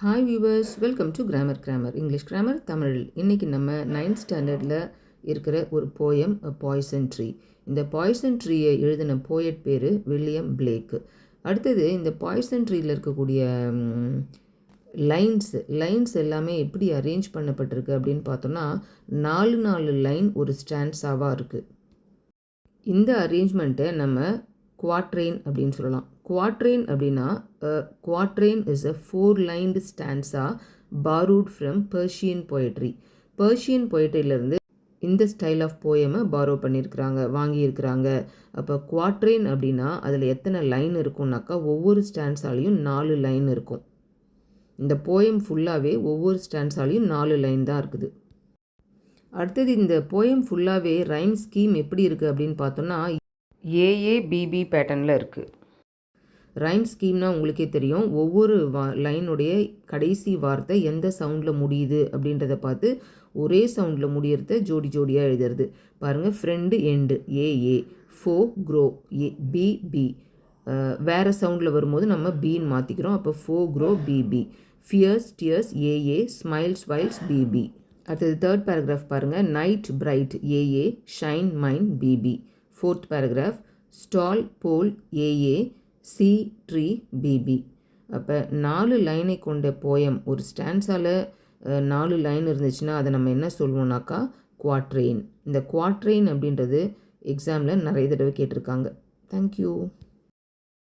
Hi viewers, welcome to grammar English grammar தமிழில். இன்றைக்கி நம்ம 9th ஸ்டாண்டர்டில் இருக்கிற ஒரு போயம் பாய்சன் ட்ரீ. இந்த பாய்சன் ட்ரீயை எழுதின போயட் பேர் வில்லியம் பிளேக்கு. அடுத்தது இந்த பாய்சன் ட்ரீயில் இருக்கக்கூடிய லைன்ஸ் எல்லாமே எப்படி அரேஞ்ச் பண்ணப்பட்டிருக்கு அப்படின்னு பார்த்தோன்னா 4 லைன் ஒரு ஸ்டான்ஸாவாக இருக்குது. இந்த அரேஞ்ச்மெண்ட்டை நம்ம குவாட்ரெயின் அப்படின்னு சொல்லலாம். குவாட்ரெயின் அப்படின்னா quatrain is a 4-lined stanza borrowed from Persian poetry. Persian பொயட்ரியிலேருந்து இந்த ஸ்டைல் ஆஃப் போயமை பாரோ வாங்கியிருக்கிறாங்க. அப்போ குவாட்ரெயின் அப்படின்னா அதில் எத்தனை லைன் இருக்கும்னாக்கா ஒவ்வொரு ஸ்டான்ஸாலையும் 4 லைன் இருக்கும். இந்த போயம் ஃபுல்லாகவே ஒவ்வொரு ஸ்டான்ஸாலையும் 4 லைன் தான் இருக்குது. அடுத்தது இந்த போயம் ஃபுல்லாகவே ரைம் ஸ்கீம் எப்படி இருக்குது அப்படின்னு பார்த்தோன்னா ஏஏபிபி பேட்டர்னில் இருக்குது. ரைம் ஸ்கீம்னா உங்களுக்கே தெரியும், ஒவ்வொரு லைனுடைய கடைசி வார்த்தை எந்த சவுண்டில் முடியுது அப்படின்றத பார்த்து ஒரே சவுண்டில் முடியறத ஜோடி ஜோடியாக எழுதுறது. பாருங்கள், friend end A A, foe grow B B, வேறு சவுண்டில் வரும்போது நம்ம பீன்னு மாற்றிக்கிறோம். அப்போ foe grow B B, fears tears A A, smiles wiles B B. அடுத்தது 3rd பேராகிராஃப் பாருங்கள், night bright A A, shine mine B B. 4th paragraph, stall pole A A, sea tree B B. அப்போ 4 லைனை கொண்ட போயம், ஒரு ஸ்டான்ஸால் 4 லைன் இருந்துச்சுன்னா அதை நம்ம என்ன சொல்லுவோம்னாக்கா குவாட்ரெயின். இந்த குவாட்ரெயின் அப்படின்றது எக்ஸாமில் நிறைய தடவை கேட்டிருக்காங்க. தேங்க்யூ.